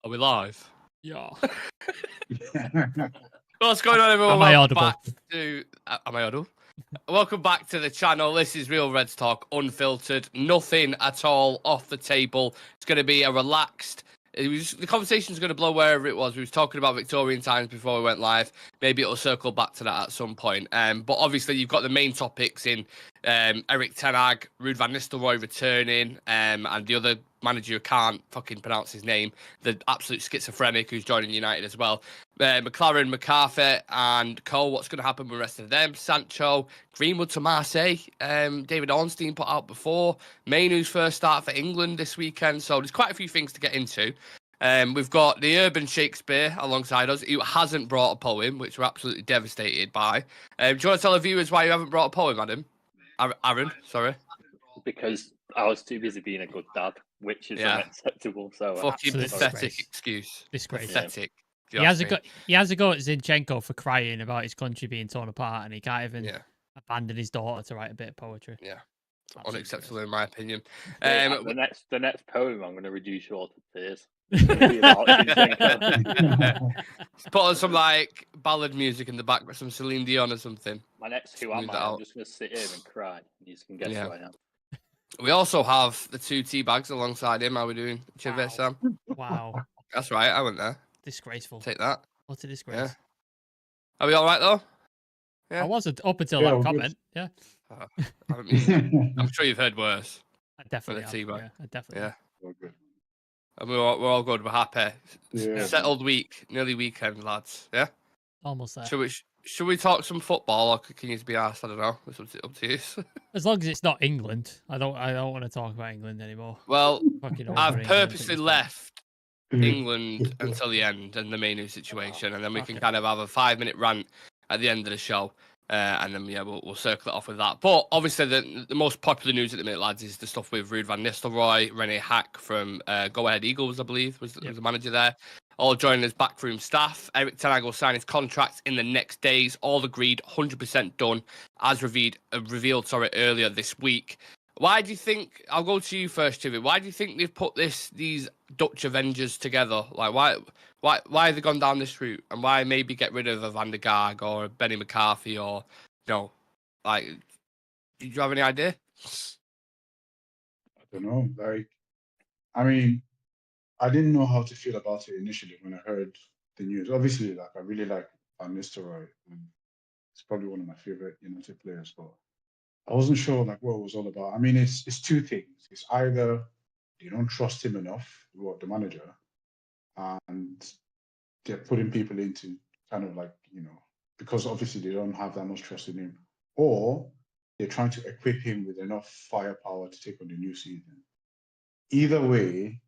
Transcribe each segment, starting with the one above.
Are we live? Yeah. What's going on, everyone? Am I audible? Am I audible? Welcome back to the channel. This is Real Reds Talk Unfiltered. Nothing at all off the table. It's going to be a relaxed... the conversation's going to blow wherever it was. We was talking about Victorian times before we went live. Maybe it'll circle back to that at some point. But obviously, you've got the main topics in Erik ten Hag, Ruud van Nistlerooy returning, and the other manager who can't fucking pronounce his name, the absolute schizophrenic who's joining United as well. McClaren, McCarthy, and Cole. What's going to happen with the rest of them? Sancho, Greenwood to Marseille. David Ornstein put out before. Mainu's first start for England this weekend. So there's quite a few things to get into. We've got the urban Shakespeare alongside us, who hasn't brought a poem, which we're absolutely devastated by. Do you want to tell the viewers why you haven't brought a poem, Adam? Aaron, sorry. Because I was too busy being a good dad, which is unacceptable. So fucking pathetic excuse. Disgrace. Pathetic. He has a go at Zinchenko for crying about his country being torn apart, and he can't even abandon his daughter to write a bit of poetry. Yeah, unacceptable in my opinion. The next poem, I'm going to reduce you all to tears. Put on some like ballad music in the back, some Celine Dion or something. My next Who Am I? I'm just going to sit here and cry. And you can guess who I am. We also have the two tea bags alongside him. How are we doing, Chivy, Sam? Wow. That's right, I went there. Disgraceful. Take that. What a disgrace. Yeah. Are we all right, though? Yeah. I wasn't up until that comment. Yeah. I'm sure you've heard worse. I definitely have. Yeah, I definitely have. All good. And we're all good. We're happy. Yeah. Settled week. Nearly weekend, lads. Yeah? Almost there. Should we talk some football, or can you be asked? I don't know. It's up to you. As long as it's not England, I don't want to talk about England anymore. Well, I've purposely left England until the end and the Mainoo situation, and then we can kind of have a 5-minute rant at the end of the show, and then we'll circle it off with that. But obviously, the most popular news at the minute, lads, is the stuff with Ruud van Nistlerooy, Rene Hake from Go Ahead Eagles, I believe, was the manager there. All joining as backroom staff. Erik ten Hag will sign his contract in the next days. All agreed, 100% done, as revealed earlier this week. Why do you think? I'll go to you first, Chivy. Why do you think they've put these Dutch Avengers together? Like, why have they gone down this route? And why maybe get rid of a Van der Gaag or a Benny McCarthy or like? Do you have any idea? I don't know. Like, I mean, I didn't know how to feel about it initially when I heard the news. Obviously, like I really like Van Nistelrooy. It's probably one of my favorite United players, but I wasn't sure like what it was all about. I mean, it's two things. It's either they don't trust him enough, the manager, and they're putting people into kind of like, because obviously they don't have that much trust in him, or they're trying to equip him with enough firepower to take on the new season. Either way,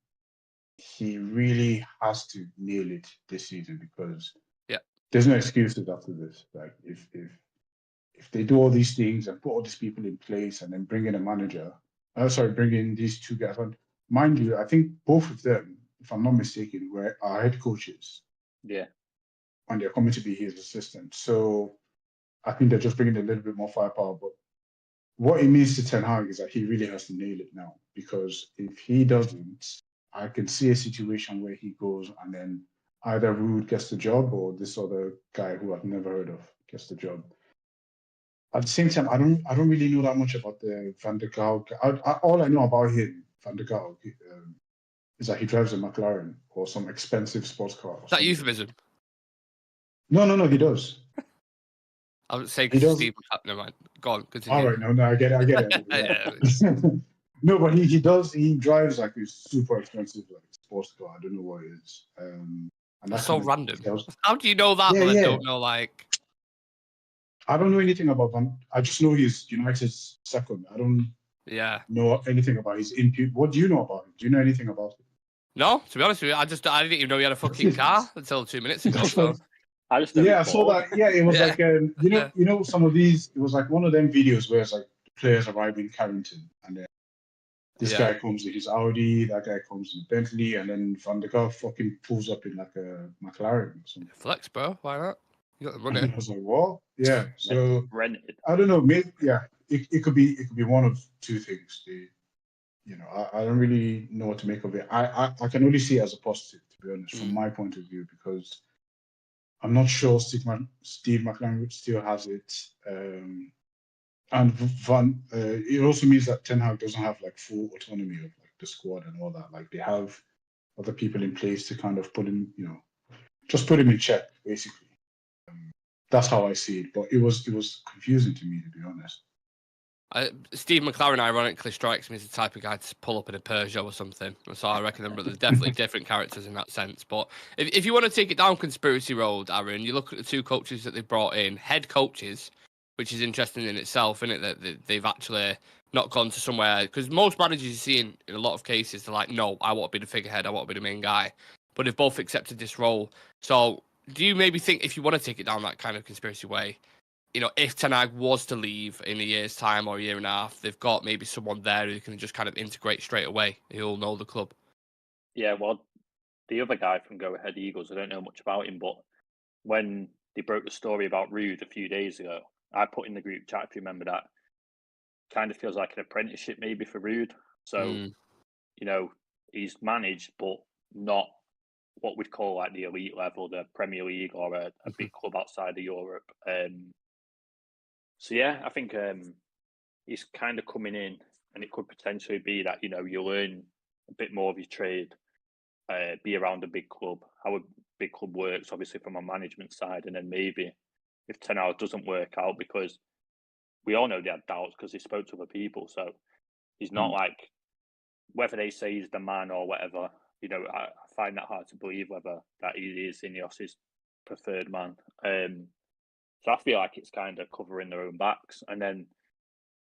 he really has to nail it this season because there's no excuses after this. Like if they do all these things and put all these people in place and then bring in a manager, bring in these two guys. And mind you, I think both of them, if I'm not mistaken, were our head coaches. Yeah. And they're coming to be his assistant. So I think they're just bringing a little bit more firepower. But what it means to Ten Hag is that he really has to nail it now, because if he doesn't, I can see a situation where he goes and then either Ruud gets the job or this other guy who I've never heard of gets the job. At the same time, I don't really know that much about the Van der Gaag. All I know about him, Van der Gaag, is that he drives a McLaren or some expensive sports car. Is that euphemism? No, he does. I would say because Steve. Never mind. Go on, continue. All right, no, I get it. No, but he does. He drives like a super expensive like sports car. I don't know what it is. And that's so random. How do you know that? But I don't know. Like, I don't know anything about Van. I just know he's United's second. I don't. Know anything about his input. What do you know about him? Do you know anything about him? No, to be honest with you, I didn't even know he had a fucking car until 2 minutes ago. So. I saw that. Yeah, it was like you know some of these. It was like one of them videos where it's like players arrive in Carrington and then this guy comes in his Audi, that guy comes in Bentley, and then Van der Gaag fucking pulls up in like a McLaren or something. Flex, bro. Why not? You got the money. I was like, what? Yeah. So I don't know. Maybe it could be one of two things. I don't really know what to make of it. I can only see it as a positive, to to be honest, from my point of view, because I'm not sure Steve McClaren still has it. And it also means that Ten Hag doesn't have like full autonomy of like the squad and all that. Like they have other people in place to kind of put him, just put him in check, basically. That's how I see it. But it was confusing to me, to be honest. Steve McClaren ironically strikes me as the type of guy to pull up in a Peugeot or something. So I reckon there's definitely different characters in that sense. But if you want to take it down conspiracy road, Aaron, you look at the two coaches that they've brought in, head coaches, which is interesting in itself, isn't it? That they've actually not gone to somewhere, because most managers you see in a lot of cases, they're like, no, I want to be the figurehead, I want to be the main guy. But they've both accepted this role. So do you maybe think, if you want to take it down that kind of conspiracy way, if Ten Hag was to leave in a year's time or a year and a half, they've got maybe someone there who can just kind of integrate straight away, who'll know the club? Yeah, well, the other guy from Go Ahead Eagles, I don't know much about him, but when they broke the story about Ruud a few days ago, I put in the group chat, if you remember that, kind of feels like an apprenticeship maybe for Ruud. So, he's managed, but not what we'd call like the elite level, the Premier League or a big club outside of Europe. So yeah, I think he's kind of coming in, and it could potentially be that you learn a bit more of your trade, be around a big club, how a big club works, obviously from a management side, and then maybe if Ten Hag doesn't work out, because we all know they had doubts because they spoke to other people, so he's not like, whether they say he's the man or whatever. I find that hard to believe whether that he is Ineos' preferred man. So I feel like it's kind of covering their own backs. And then,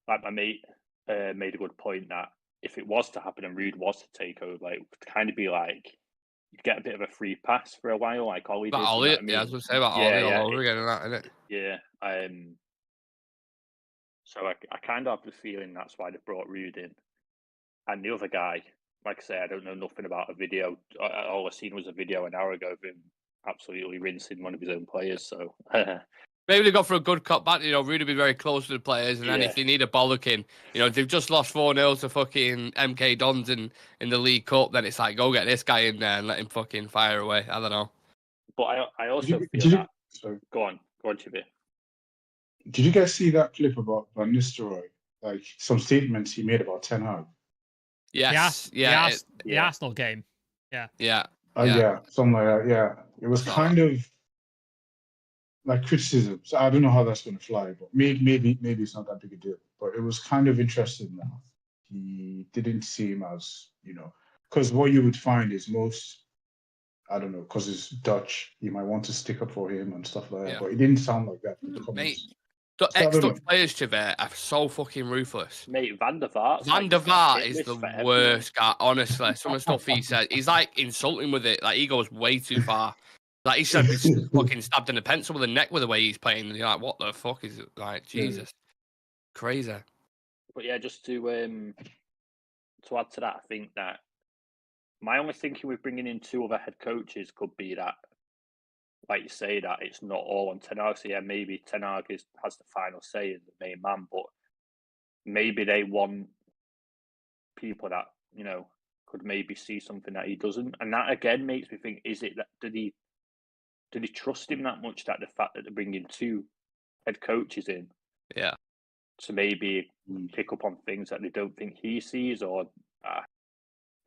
like my mate made a good point that if it was to happen and Ruud was to take over, it would kind of be like you'd get a bit of a free pass for a while, like Ollie did. Ollie, yeah, I was going to say about Ollie all over again, isn't it? Yeah. So I kind of have the feeling that's why they brought Ruud in. And the other guy, like I say, I don't know nothing about a video. All I've seen was a video an hour ago of him absolutely rinsing one of his own players. So maybe they go for a good cut back. Ruud would be very close to the players, and then if they need a bollocking, they've just lost 4-0 to fucking MK Dons in the League Cup. Then it's like, go get this guy in there and let him fucking fire away. I don't know. But I also feel that. Sorry. Go on, Chibi. Did you guys see that clip about Nistlerooy? Like some statements he made about Ten Hag. Yes, the Arsenal game. Yeah. Something like that. Yeah, it was kind of like criticism. So I don't know how that's going to fly, but maybe it's not that big a deal. But it was kind of interesting that he didn't seem as because what you would find is most, I don't know, because it's Dutch, you might want to stick up for him and stuff like that. But it didn't sound like that from the comments. Mate, the ex-Dutch players, Civir, are so fucking ruthless. Mate, Van der Vaart. Van der Vaart is the worst guy, honestly. Some of the stuff he said, he's like insulting with it. Like, he goes way too far. Like, he should be fucking stabbed in the pencil with the neck with the way he's playing. And you're like, what the fuck is it? Like, Jesus. Crazy. But yeah, just to add to that, I think that my only thinking with bringing in two other head coaches could be that, like you say, that it's not all on Ten Hag. So yeah, maybe Ten Hag has the final say as the main man, but maybe they want people that could maybe see something that he doesn't, and that again makes me think: is it that did he trust him that much, that the fact that they're bringing two head coaches in, to maybe pick up on things that they don't think he sees, or I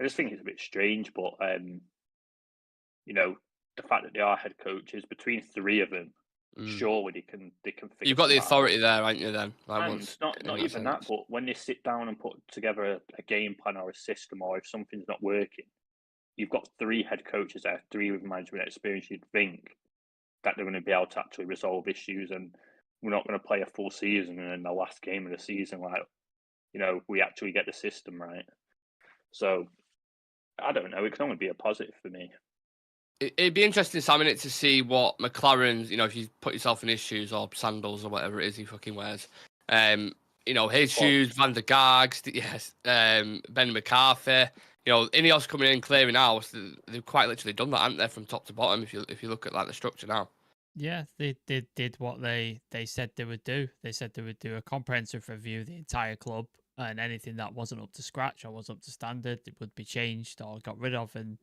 just think it's a bit strange, but the fact that they are head coaches, between three of them, surely they can figure. You've got the authority there, haven't you? Then, and not even that, but when they sit down and put together a game plan or a system, or if something's not working, you've got three head coaches there, three with management experience. You'd think that they're going to be able to actually resolve issues, and we're not going to play a full season and in the last game of the season, we actually get the system right. So I don't know. It can only be a positive for me. It'd be interesting, Sam, innit, to see what McClaren's, if you put yourself in his shoes or sandals or whatever it is he fucking wears, his shoes, Van der Gaag's, Ben McCarthy, Ineos coming in, clearing house, they've quite literally done that, haven't they, from top to bottom, if you look at like the structure now. Yeah, they did what they said they would do. They said they would do a comprehensive review of the entire club, and anything that wasn't up to scratch or wasn't up to standard, it would be changed or got rid of, and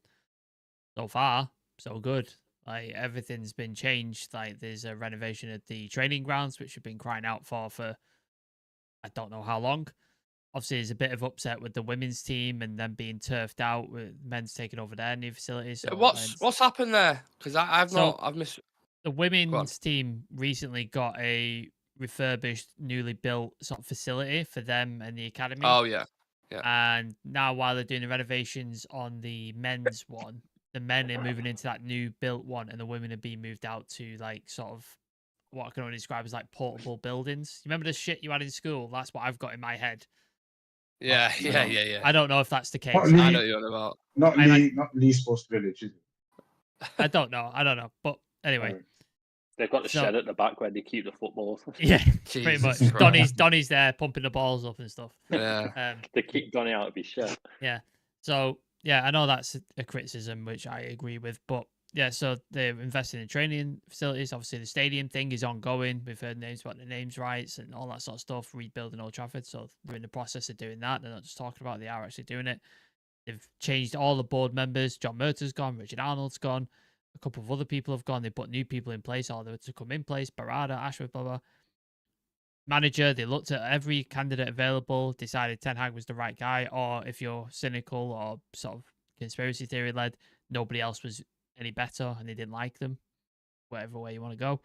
so far, so good. Like everything's been changed. Like there's a renovation at the training grounds, which we've been crying out for I don't know how long. Obviously, there's a bit of upset with the women's team and them being turfed out with men's taking over their new facilities. So What's happened there? Because I've missed. The women's team recently got a refurbished, newly built sort of facility for them and the academy. Oh yeah. And now while they're doing the renovations on the men's one, the men are moving into that new built one, and the women are being moved out to like sort of what I can only describe as like portable buildings. You remember the shit you had in school? That's what I've got in my head. Yeah. I don't know if that's the case. I know what you're on about. Not Lee Sports Village, is it? I don't know. But anyway. They've got the shed at the back where they keep the footballs. Yeah, pretty much. Donny's there pumping the balls up and stuff. Yeah. They keep Donny out of his shed. Yeah. So, yeah, I know that's a criticism, which I agree with. But, yeah, so they're investing in training facilities. Obviously, the stadium thing is ongoing. We've heard names about the names rights and all that sort of stuff, rebuilding Old Trafford. So they're in the process of doing that. They're not just talking about it, they are actually doing it. They've changed all the board members. John Murtaugh's gone. Richard Arnold's gone. A couple of other people have gone. They put new people in place, or they were to come in place. Barada, Ashworth, blah, blah. Manager, they looked at every candidate available, decided Ten Hag was the right guy, or if you're cynical or sort of conspiracy theory led, nobody else was any better and they didn't like them, whatever way you want to go.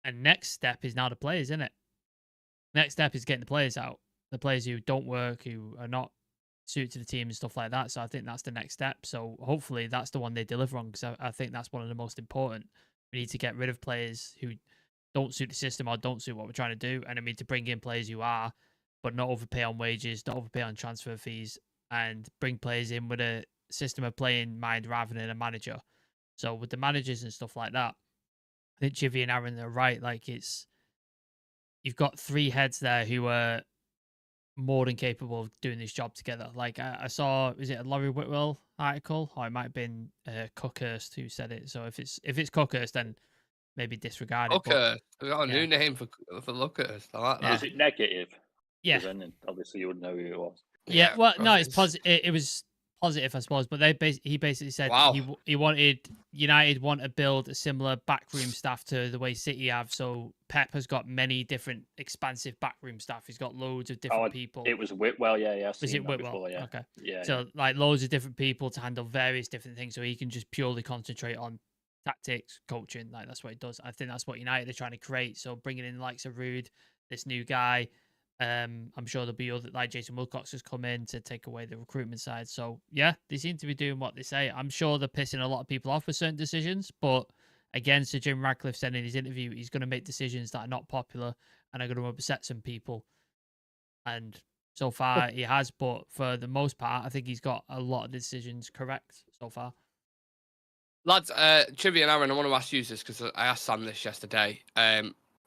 And next step is now the players, isn't it? Next step is getting the players out. The players who don't work, who are not suited to the team and stuff like that. So I think that's the next step. So hopefully that's the one they deliver on, because I think that's one of the most important. We need to get rid of players who don't suit the system or don't suit what we're trying to do. And I mean to bring in players who are, but not overpay on wages, not overpay on transfer fees, and bring players in with a system of play in mind rather than a manager. So with the managers and stuff like that, I think Civir and Aaron are right. Like you've got three heads there who are more than capable of doing this job together. Like I saw, is it a Laurie Whitwell article, or it might have been Cookhurst who said it. So if it's Cookhurst, then maybe disregard it. Cookhurst, we got a new name for Cookhurst. I like that. Was it negative? Yeah. Then obviously you would know who it was. Yeah. Well, no, it's positive. It was positive, I suppose. But he basically said he wanted United want to build a similar backroom staff to the way City have. So Pep has got many different expansive backroom staff. He's got loads of different people. It was Whitwell, yeah. Was it Whitwell? Before, yeah. Okay. Yeah. So like loads of different people to handle various different things, so he can just purely concentrate on tactics, coaching. Like that's what he does. I think that's what United are trying to create. So bringing in the likes of Ruud, this new guy. I'm sure there'll be other, like Jason Wilcox has come in to take away the recruitment side. So yeah, they seem to be doing what they say. I'm sure they're pissing a lot of people off with certain decisions, but again, Sir Jim Radcliffe said in his interview, he's going to make decisions that are not popular and are going to upset some people. And so far he has, but for the most part, I think he's got a lot of decisions correct so far. Lads, Civir and Aaron, I want to ask you this because I asked Sam this yesterday.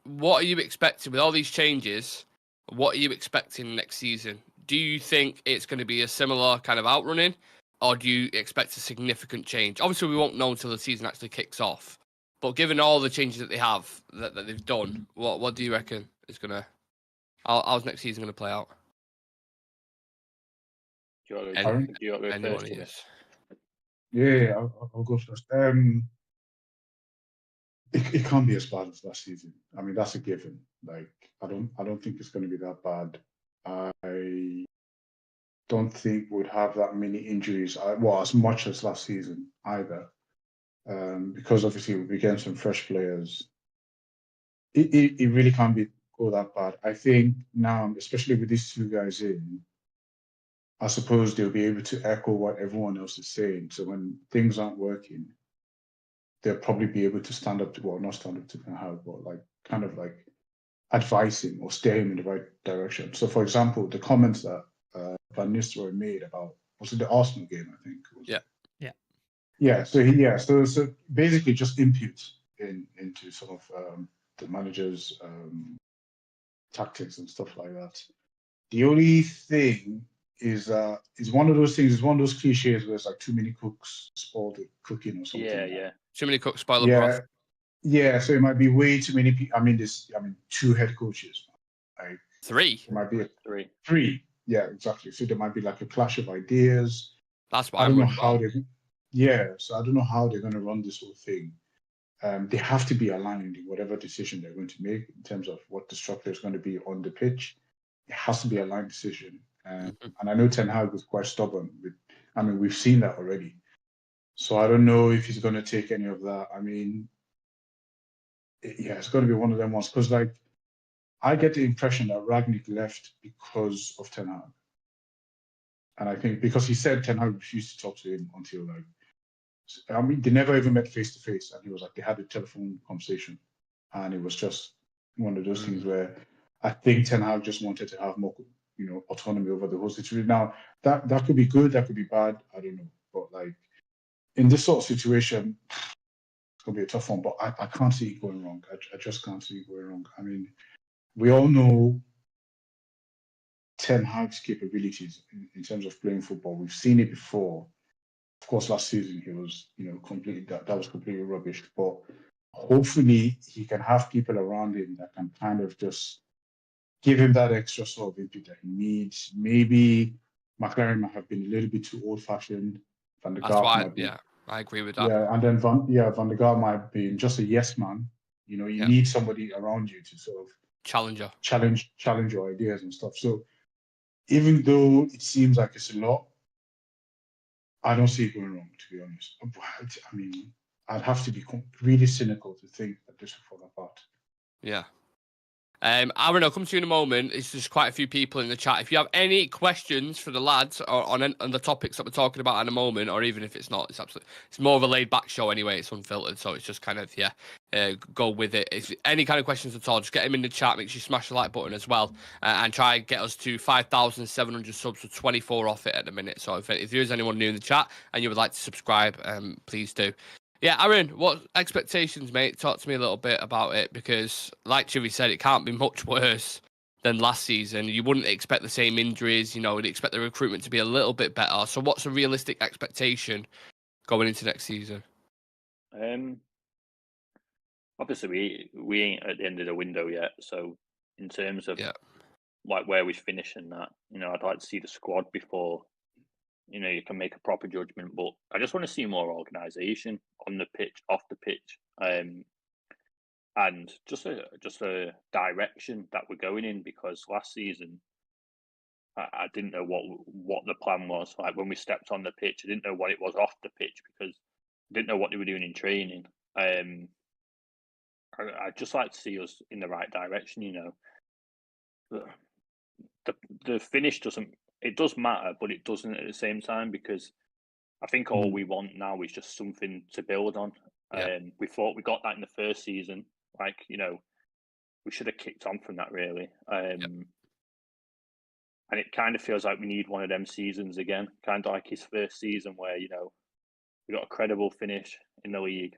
What are you expecting with all these changes? What are you expecting next season? Do you think it's going to be a similar kind of outrunning, or do you expect a significant change? Obviously, we won't know until the season actually kicks off. But given all the changes that they have, that they've done, what do you reckon is going to... How's next season going to play out? Do you want to go first? Yeah, I'll go first. It can't be as bad as last season. I mean, that's a given. Like, I don't think it's going to be that bad. I don't think we'd have that many injuries. As much as last season either, because obviously we began some fresh players. It really can't go that bad. I think now, especially with these two guys in, I suppose they'll be able to echo what everyone else is saying. So when things aren't working, they'll probably be able to stand up to, well, not stand up to Ten Hag, but like kind of like advise him or steer him in the right direction. So, for example, the comments that Van Nistelrooy made about, was it the Arsenal game? I think. Yeah. So basically, just imputes into some of the manager's tactics and stuff like that. The only thing is one of those things. It's one of those cliches where it's like too many cooks spoil the cooking or something. Yeah. Too many cooks spoil the broth. Yeah, so it might be way too many people. I mean, two head coaches. Like, Three? It might be three. Yeah, exactly. So there might be like a clash of ideas. That's what I don't know how they. Yeah, so I don't know how they're going to run this whole thing. They have to be aligned in whatever decision they're going to make in terms of what the structure is going to be on the pitch. It has to be a aligned decision. And I know Ten Hag was quite stubborn. I mean, we've seen that already. So I don't know if he's going to take any of that. I mean, yeah, it's going to be one of them ones. Because, like, I get the impression that Ragnick left because of Ten Hag. And I think because he said Ten Hag refused to talk to him until, like, I mean, they never even met face to face. And he was like, they had a telephone conversation. And it was just one of those things where I think Ten Hag just wanted to have more, autonomy over the whole situation. Now, that could be good, that could be bad. I don't know. But, like, in this sort of situation, it's going to be a tough one. But I can't see it going wrong. I just can't see it going wrong. I mean, we all know Ten Hag's capabilities in terms of playing football. We've seen it before. Of course, last season he was, completely that was completely rubbish. But hopefully he can have people around him that can kind of just give him that extra sort of input that he needs. Maybe McClaren might have been a little bit too old-fashioned. Van der Gaag might be, I agree with that. Yeah, and then Van der Gaag might be just a yes man. You need somebody around you to sort of challenge your ideas and stuff. So even though it seems like it's a lot, I don't see it going wrong, to be honest. I mean, I'd have to be really cynical to think that this will fall apart. Yeah. Aaron, I'll come to you in a moment. It's just quite a few people in the chat. If you have any questions for the lads or on the topics that we're talking about in a moment, or even if it's not, it's more of a laid back show anyway. It's unfiltered, so it's just kind of go with it. If any kind of questions at all, just get them in the chat. Make sure you smash the like button as well, and try and get us to 5,700 subs. With 24 off it at the minute. So if there is anyone new in the chat and you would like to subscribe, please do. Yeah, Aaron, what expectations, mate? Talk to me a little bit about it, because, like Chivy said, it can't be much worse than last season. You wouldn't expect the same injuries, you'd expect the recruitment to be a little bit better. So what's a realistic expectation going into next season? Obviously, we ain't at the end of the window yet. So in terms of like where we finish and that, I'd like to see the squad before you can make a proper judgment. But I just want to see more organisation on the pitch, off the pitch, and just a direction that we're going in. Because last season, I didn't know what the plan was. Like when we stepped on the pitch, I didn't know what it was off the pitch because I didn't know what they were doing in training. I'd just like to see us in the right direction. The finish doesn't. It does matter, but it doesn't at the same time, because I think all we want now is just something to build on. We thought we got that in the first season. Like, we should have kicked on from that, really. And it kind of feels like we need one of them seasons again, kind of like his first season where, we got a credible finish in the league,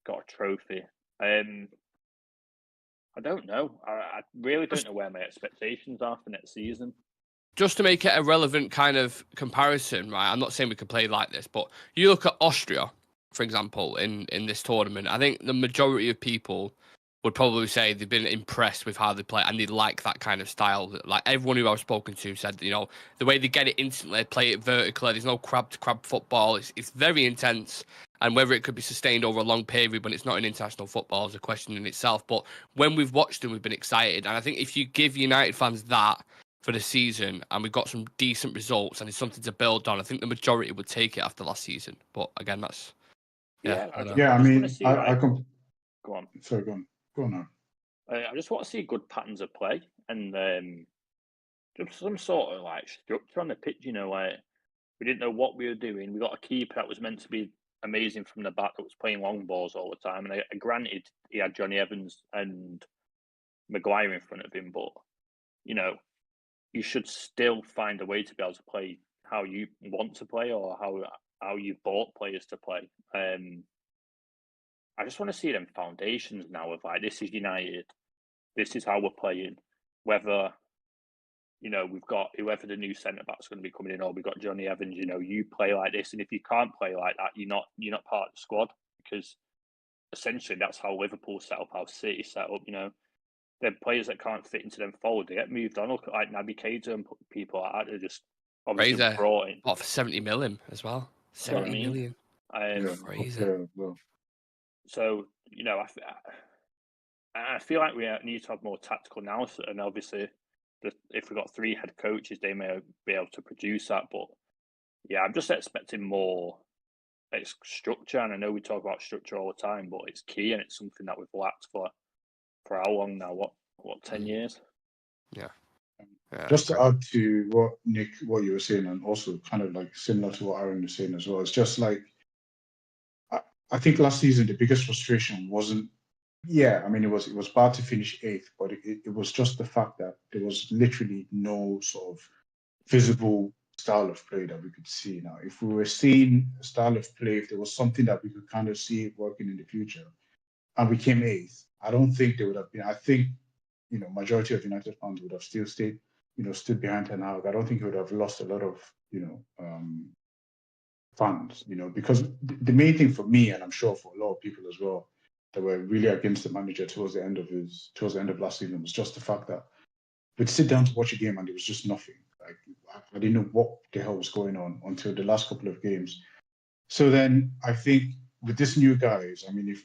got a trophy. I don't know. I really don't know where my expectations are for next season. Just to make it a relevant kind of comparison, right? I'm not saying we could play like this, but you look at Austria, for example, in this tournament. I think the majority of people would probably say they've been impressed with how they play and they like that kind of style. Like everyone who I've spoken to said, the way they get it instantly, play it vertically. There's no crab to crab football. It's very intense. And whether it could be sustained over a long period when it's not in international football is a question in itself. But when we've watched them, we've been excited. And I think if you give United fans that for the season and we've got some decent results and it's something to build on, I think the majority would take it after last season. But again, that's I mean, see, go on. Sorry, go on now. I just want to see good patterns of play and just some sort of like structure on the pitch. Like we didn't know what we were doing. We got a keeper that was meant to be amazing from the back that was playing long balls all the time. And granted, he had Johnny Evans and Maguire in front of him, but you should still find a way to be able to play how you want to play or how you bought players to play. I just want to see them foundations now of like, this is United, this is how we're playing. Whether, we've got whoever the new centre back's going to be coming in, or we've got Johnny Evans, you play like this. And if you can't play like that, you're not part of the squad, because essentially that's how Liverpool set up, how City set up, They're players that can't fit into them forward. They get moved on, look like Naby Keita and people like that. They're just obviously brought in. What, for 70 million as well? You know what I 70 mean? million. Yeah, Crazy. yeah, well, So, you know, I feel like we need to have more tactical analysis. And obviously, if we've got 3 head coaches, they may be able to produce that. But yeah, I'm just expecting more structure. And I know we talk about structure all the time, but it's key and it's something that we've lacked for how long now? What 10 years? Yeah. just to add to what Nick, what you were saying, and also kind of like similar to what Aaron was saying as well. It's just like I think last season the biggest frustration wasn't. Yeah, I mean it was bad to finish 8th, but it was just the fact that there was literally no sort of visible style of play that we could see. Now, if we were seeing a style of play, if there was something that we could kind of see working in the future, and we came 8th, I don't think they would have been. I think majority of United fans would have still stayed, stood behind Ten Hag. I don't think he would have lost a lot of fans, because the main thing for me, and I'm sure for a lot of people as well, that were really against the manager towards the end of last season, was just the fact that we'd sit down to watch a game and there was just nothing. Like I didn't know what the hell was going on until the last couple of games. So then I think with this new guys, I mean, if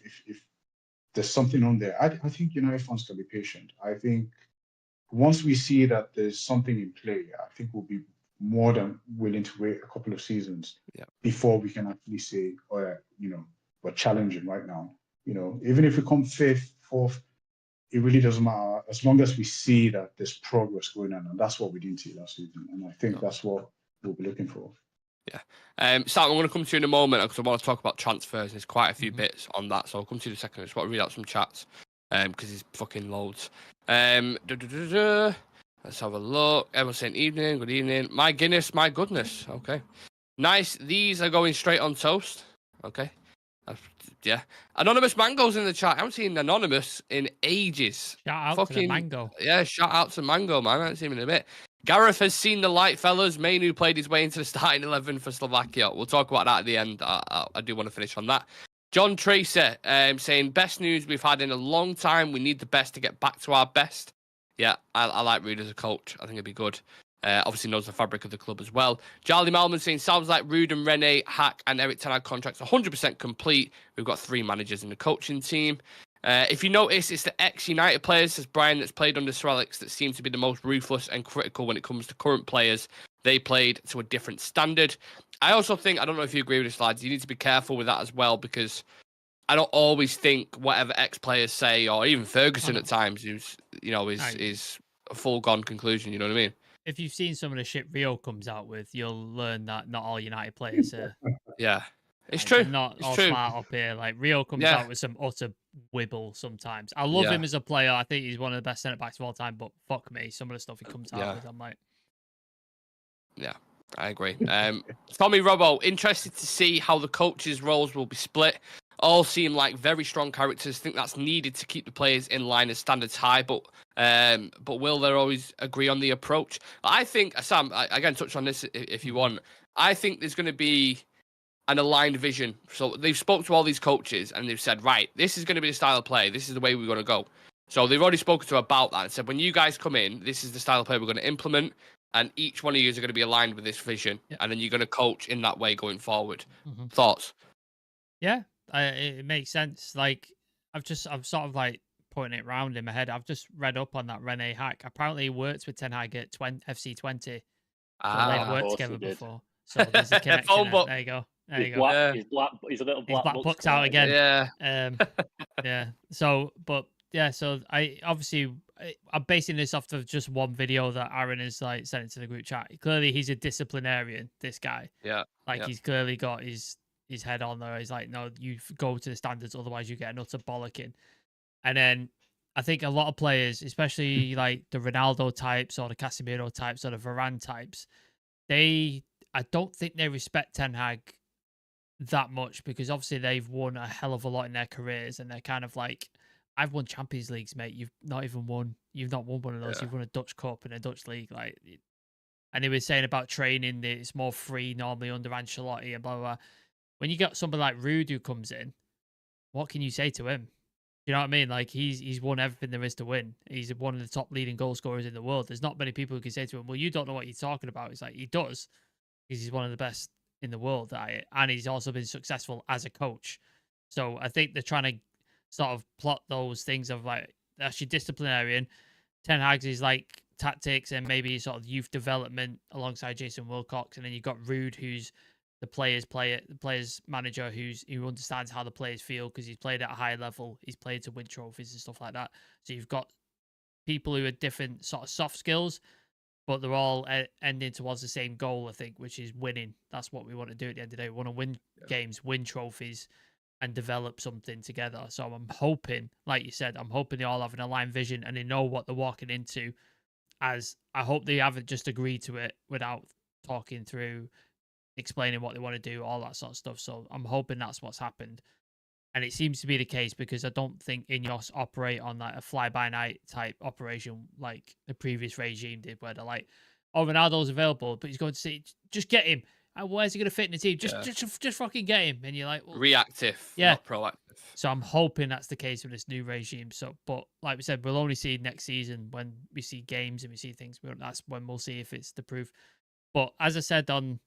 there's something on there, I think United fans can be patient. I think once we see that there's something in play, I think we'll be more than willing to wait a couple of seasons before we can actually say, oh yeah, we're challenging right now. Even if we come 5th, 4th, it really doesn't matter as long as we see that there's progress going on, and that's what we didn't see last season. And I think that's what we'll be looking for. Yeah. Sam, I'm going to come to you in a moment because I want to talk about transfers. There's quite a few bits on that, so I'll come to you in a second. I just want to read out some chats because there's fucking loads. Let's have a look. Everyone's saying evening, good evening. My Guinness, my goodness. Okay. Nice. These are going straight on toast. Okay. Yeah. Anonymous Mango's in the chat. I haven't seen Anonymous in ages. Shout out to the Mango. Yeah, shout out to Mango, man. I haven't seen him in a bit. Gareth has seen the light, fellas. Mainu played his way into the starting 11 for Slovakia. We'll talk about that at the end. I do want to finish on that. John Tracer saying, best news we've had in a long time. We need the best to get back to our best. Yeah, I like Ruud as a coach. I think it'd be good. Obviously knows the fabric of the club as well. Charlie Malman saying, sounds like Ruud and Rene, Hake and Erik Ten Hag contracts 100% complete. We've got 3 managers in the coaching team. If you notice, it's the ex-United players, says Brian, that's played under Sir Alex that seem to be the most ruthless and critical when it comes to current players. They played to a different standard. I also think, I don't know if you agree with this, lads, you need to be careful with that as well, because I don't always think whatever ex-players say, or even Ferguson at times, who's, is a full-gone conclusion, you know what I mean? If you've seen some of the shit Rio comes out with, you'll learn that not all United players are. Yeah, it's like, true. They're not it's all true. smart up here. Like Rio comes out with some utter wibble sometimes. I love him as a player. I think he's one of the best centre backs of all time. But fuck me, some of the stuff he comes out with, I'm like, yeah, I agree. Tommy Robbo, interested to see how the coaches' roles will be split. All seem like very strong characters. Think that's needed to keep the players in line and standards high. But will they always agree on the approach? I think, Sam, again, touch on this if you want. I think there's going to be an aligned vision. So they've spoke to all these coaches and they've said, right, this is going to be the style of play. This is the way we're going to go. So they've already spoken to about that and said, when you guys come in, this is the style of play we're going to implement. And each one of you are going to be aligned with this vision. Yep. And then you're going to coach in that way going forward. Thoughts? Yeah, it makes sense. Like, I'm sort of like putting it round in my head. I've just read up on that Rene Hake. Apparently he worked with Ten Hag at FC 20. So they've worked together before. So there's a connection there. There you go. There you go. He's a little black book's out again. Yeah. Yeah. So, but yeah, so I'm basing this off of just one video that Aaron has like sent into the group chat. Clearly he's a disciplinarian, this guy. Yeah. He's clearly got his head on there. He's like, no, you go to the standards, otherwise you get an utter bollocking. And then I think a lot of players, especially like the Ronaldo types or the Casemiro types or the Varane types, I don't think they respect Ten Hag that much, because obviously they've won a hell of a lot in their careers, and they're kind of like, I've won Champions Leagues, mate. You've not won one of those. You've won a Dutch Cup and a Dutch League, like. And he was saying about training that it's more free normally under Ancelotti and blah blah blah. When you got somebody like Ruud who comes in, what can you say to him? You know what I mean? Like, he's won everything there is to win. He's one of the top leading goal scorers in the world. There's not many people who can say to him, well, you don't know what you're talking about. It's like, he does, because he's one of the best in the world at it, and he's also been successful as a coach. So I think they're trying to sort of plot those things of like actually disciplinarian. Ten Hag's is like tactics and maybe sort of youth development alongside Jason Wilcox, and then you've got Ruud, who's the players manager, who understands how the players feel because he's played at a high level, he's played to win trophies and stuff like that. So you've got people who are different sort of soft skills, but they're all ending towards the same goal, I think, which is winning. That's what we want to do at the end of the day. We want to win games, win trophies, and develop something together. So I'm hoping, like you said, I'm hoping they all have an aligned vision and they know what they're walking into. As I hope they haven't just agreed to it without talking through, explaining what they want to do, all that sort of stuff. So I'm hoping that's what's happened. And it seems to be the case because I don't think Ineos operate on like a fly-by-night type operation like the previous regime did, where they're like, oh, Ronaldo's available, but he's going to see, just get him. Where's he going to fit in the team? Just fucking get him. And you're like, well, reactive, not proactive. So I'm hoping that's the case with this new regime. So, but like we said, we'll only see next season when we see games and we see things. That's when we'll see if it's the proof. But as I said on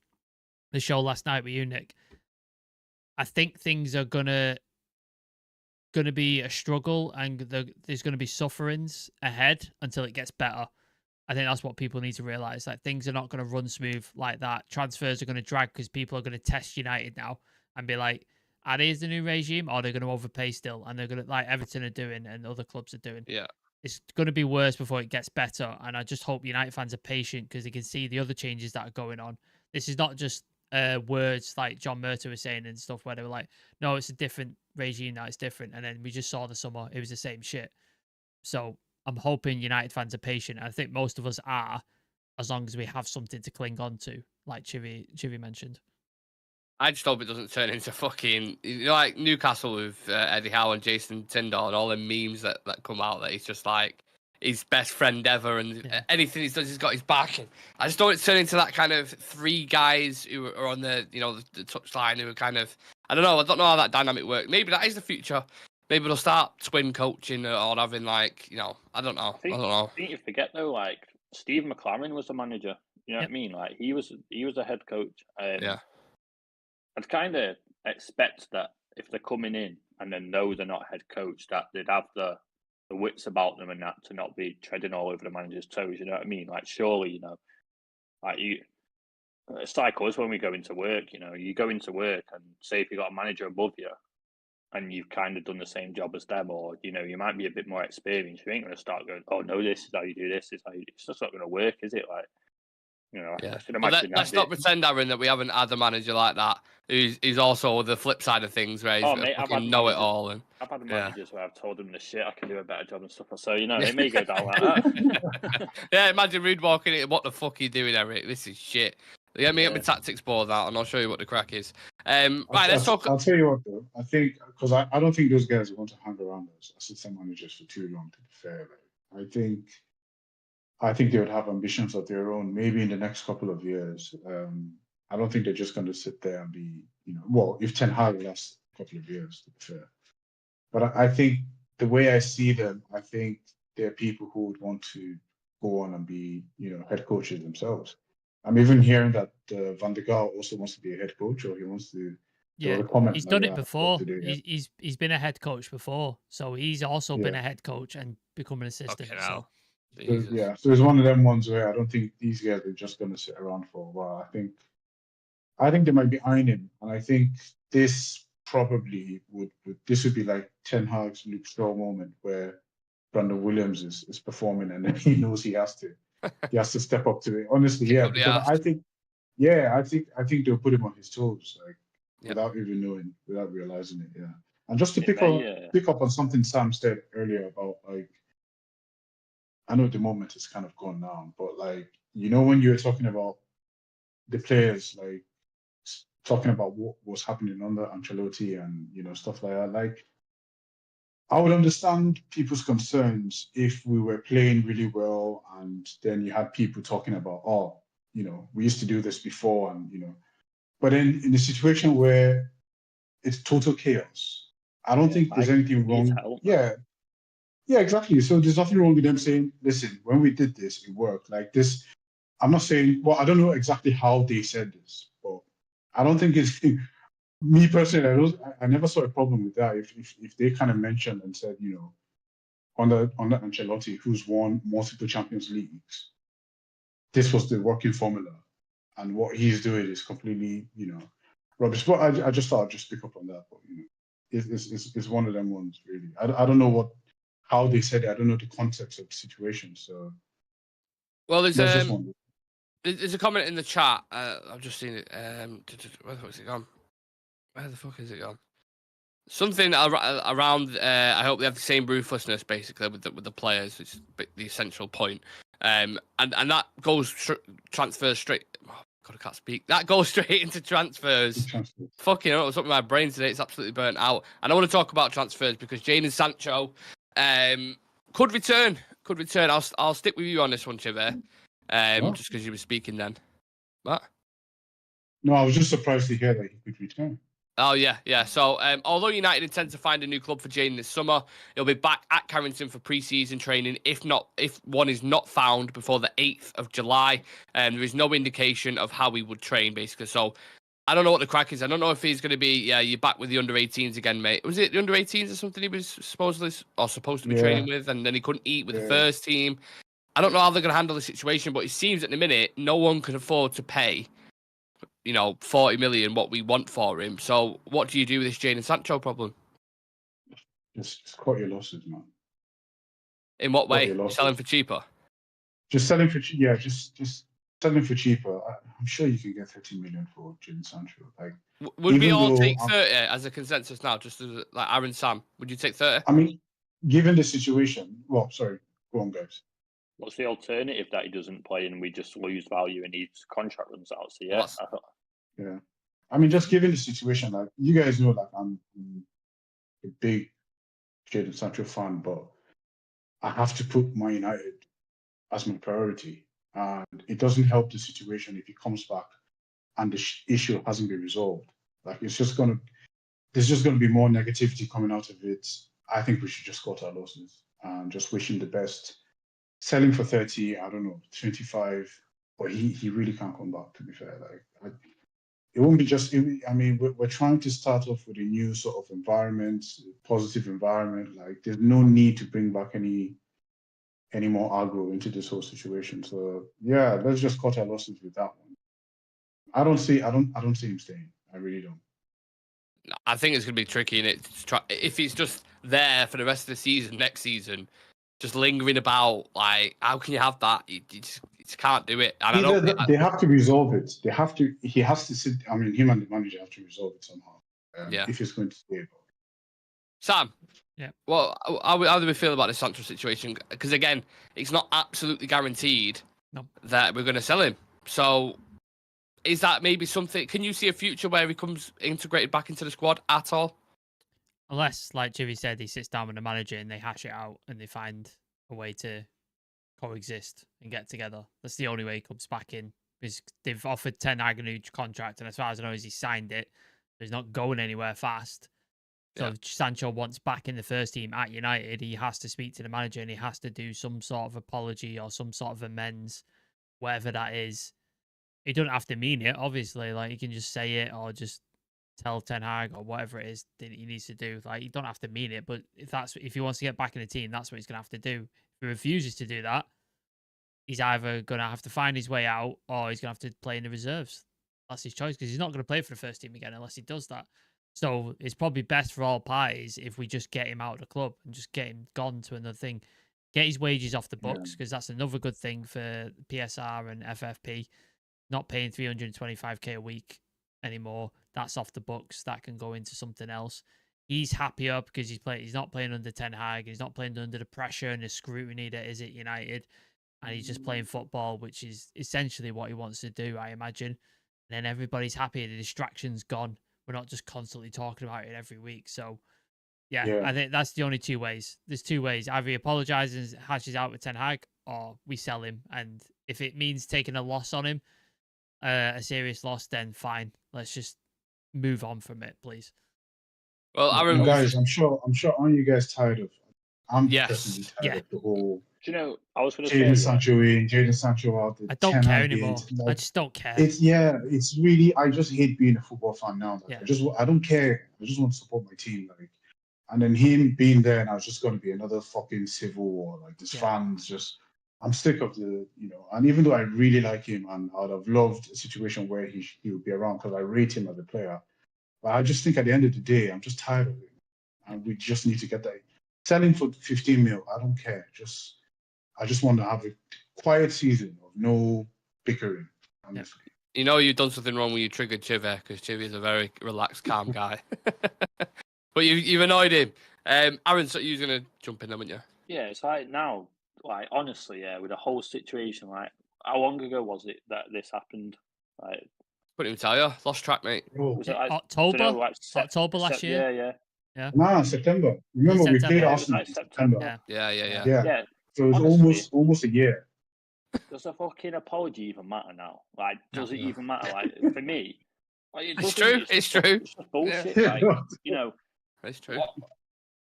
the show last night with you, Nick, I think things are gonna be a struggle and there's gonna be sufferings ahead until it gets better. I think that's what people need to realize. Like things are not going to run smooth like that. Transfers are going to drag because people are going to test United now and be like, are they the new regime or they're going to overpay still? And they're going to, like Everton are doing and other clubs are doing. Yeah. It's going to be worse before it gets better. And I just hope United fans are patient because they can see the other changes that are going on. This is not just words like John Murta was saying and stuff where they were like, no, it's a different regime now, it's different. And then we just saw the summer, it was the same shit. So I'm hoping United fans are patient. I think most of us are, as long as we have something to cling on to, like Chivy mentioned. I just hope it doesn't turn into fucking, like Newcastle with Eddie Howe and Jason Tindall and all the memes that come out that he's just like his best friend ever and anything he's done, he's got his back. And I just don't want it to turn into that kind of three guys who are on the, the touchline who are kind of, I don't know how that dynamic works. Maybe that is the future. Maybe they'll start twin coaching or having like, I don't know. I don't know. I think you forget though, like Steve McClaren was the manager. You know what I mean? Like he was a head coach. Yeah. I'd kind of expect that if they're coming in and then know they're not head coach, that they'd have the wits about them and that to not be treading all over the manager's toes. You know what I mean? Like surely, like it's like us when we go into work. You go into work and say if you got a manager above you, and you've kind of done the same job as them, or you might be a bit more experienced. You ain't going to start going, oh no, this is how you do this. It's just not going to work, is it? Like, I should imagine. Let's not pretend, Aaron, that we haven't had a manager like that. Who's also the flip side of things, where he's fucking know it all. And I've had managers where I've told them the shit, I can do a better job and stuff. So it may go down like that. Yeah, imagine Ruud walking in. What the fuck are you doing, Eric? This is shit. Get me my tactics board out, and I'll show you what the crack is. Right, let's talk. I'll tell you what, though. I think because I don't think those guys want to hang around as assistant managers for too long. To be fair, I think they would have ambitions of their own. Maybe in the next couple of years. I don't think they're just going to sit there and be, if Ten Hag lasts a couple of years, to be fair. But I think the way I see them, I think they're people who would want to go on and be, head coaches themselves. I'm even hearing that Van der Gaal also wants to be a head coach, or he wants to. Yeah, he's done it before. He's been a head coach before, so he's also been a head coach and become an assistant. Okay, so it's one of them ones where I don't think these guys are just going to sit around for a while. I think they might be eyeing him, and I think this probably would be like Ten Hag's Luke Shaw moment where Brandon Williams is performing and then he knows he has to step up to it. Honestly, because I think they'll put him on his toes, without even knowing, without realizing it. Yeah, and just to pick up on something Sam said earlier about I know the moment is kind of gone now, but when you were talking about the players, talking about what was happening under Ancelotti and stuff like that, I would understand people's concerns if we were playing really well and then you had people talking about, we used to do this before and, but then in a situation where it's total chaos, I don't think there's anything wrong. Yeah, exactly. So there's nothing wrong with them saying, listen, when we did this, it worked like this. I'm not saying, I don't know exactly how they said this, but I don't think it's me personally. I never saw a problem with that. If they kind of mentioned and said, under Ancelotti, who's won multiple Champions Leagues, this was the working formula, and what he's doing is completely, rubbish. But I just thought I'd just pick up on that. But it's one of them ones really. I don't know how they said it. I don't know the context of the situation. So well, there's just one. There's a comment in the chat. I've just seen it. Where the fuck is it gone? Where the fuck is it gone? Something around. I hope they have the same ruthlessness, basically, with the players. It's the essential point. And that goes transfers straight. Oh God, I can't speak. That goes straight into transfers. Fucking hell, what's up with my brain today? It's absolutely burnt out. And I want to talk about transfers because Jadon Sancho could return. I'll stick with you on this one, Civir. Just because you were speaking then. What? No, I was just surprised to hear that he could return. Oh, yeah. So, although United intend to find a new club for Jadon this summer, he'll be back at Carrington for pre-season training. If one is not found before the 8th of July, there is no indication of how he would train, basically. So, I don't know what the crack is. I don't know if he's going to be, you're back with the under-18s again, mate. Was it the under-18s or something he was supposed to be training with, and then he couldn't eat with the first team? I don't know how they're going to handle the situation, but it seems at the minute no one can afford to pay 40 million what we want for him. So what do you do with this Jadon Sancho problem? Just cut your losses, man. In what way? You sell him for cheaper? Just selling for just selling for cheaper. I'm sure you can get 30 million for Jadon Sancho. Like, would we all take 30 as a consensus now? Just as like Aaron Sam, would you take 30? I mean, given the situation. Well, sorry, go on, guys. What's the alternative that he doesn't play and we just lose value and his contract runs out? So yeah, yeah. I mean, just given the situation, like you guys know, like I'm a big Jadon Sancho fan, but I have to put Man United as my priority, and it doesn't help the situation if he comes back and the issue hasn't been resolved. Like there's just gonna be more negativity coming out of it. I think we should just cut our losses and just wish him the best. Selling for 30, I don't know, 25, but he really can't come back, to be fair. Like, it won't be just, I mean, we're trying to start off with a new sort of environment, positive environment. Like, there's no need to bring back any more aggro into this whole situation. So, yeah, let's just cut our losses with that one. I don't see him staying. I really don't. I think it's going to be tricky, and if he's just there for the rest of the season, next season, just lingering about, like, how can you have that? You just can't do it. And they have to resolve it. He has to sit. I mean, him and the manager have to resolve it somehow. If he's going to stay. Sam, yeah. Well, how do we feel about the Sancho situation? Because again, it's not absolutely guaranteed that we're going to sell him. So, is that maybe something? Can you see a future where he comes integrated back into the squad at all? Unless, like Jimmy said, he sits down with the manager and they hash it out and they find a way to coexist and get together. That's the only way he comes back in. Because they've offered Ten Hag a new contract, and as far as I know, he's signed it. He's not going anywhere fast. So if Sancho wants back in the first team at United, he has to speak to the manager and he has to do some sort of apology or some sort of amends, whatever that is. He doesn't have to mean it, obviously. Like, he can just say it or just tell Ten Hag or whatever it is that he needs to do. Like, you don't have to mean it, but if he wants to get back in the team, that's what he's gonna have to do. If he refuses to do that, he's either gonna have to find his way out or he's gonna have to play in the reserves. That's his choice, because he's not gonna play for the first team again unless he does that. So it's probably best for all parties if we just get him out of the club and just get him gone to another thing. Get his wages off the books, because that's another good thing for PSR and FFP. Not paying 325k a week anymore. That's off the books. That can go into something else. He's happier because he's not playing under Ten Hag. He's not playing under the pressure and the scrutiny that is at United. And he's just playing football, which is essentially what he wants to do, I imagine. And then everybody's happy. The distraction's gone. We're not just constantly talking about it every week. So, yeah, I think that's the only two ways. There's two ways. Either he apologizes and hashes out with Ten Hag, or we sell him. And if it means taking a loss on him, a serious loss, then fine. Let's just move on from it, please. Well, Aaron, guys, I'm sure. Aren't you guys tired of? I'm yes. personally tired of the whole Do you know? I was going to Jadon say, Sancho in, Jadon Sancho out. I don't Ten care Hag in. anymore. I just don't care. It's really. I just hate being a football fan now. Like, Yeah. I don't care. I just want to support my team. Like, and then him being there, and I was just going to be another fucking civil war. Like, this fans just. I'm sick of and even though I really like him, and I would have loved a situation where he would be around because I rate him as a player. But I just think at the end of the day, I'm just tired of it, and we just need to get that. Selling for 15 mil, I don't care. I just want to have a quiet season of no bickering. Honestly. You know you've done something wrong when you triggered Civir, because Civir is a very relaxed, calm guy. But you've annoyed him. Aaron, so you're going to jump in, haven't you? yeah, it's like now, like honestly, with the whole situation, like how long ago was it that this happened? Like, Couldn't even tell you. Lost track, mate. was it like October? dunno, like October last year? Yeah. Nah, September. Remember we played Arsenal in September. Yeah. So it was almost a year. Does a fucking apology even matter now? Like, does it even matter? Like, for me, like, It's true. It's true. It's just bullshit. Yeah. Like, It's true.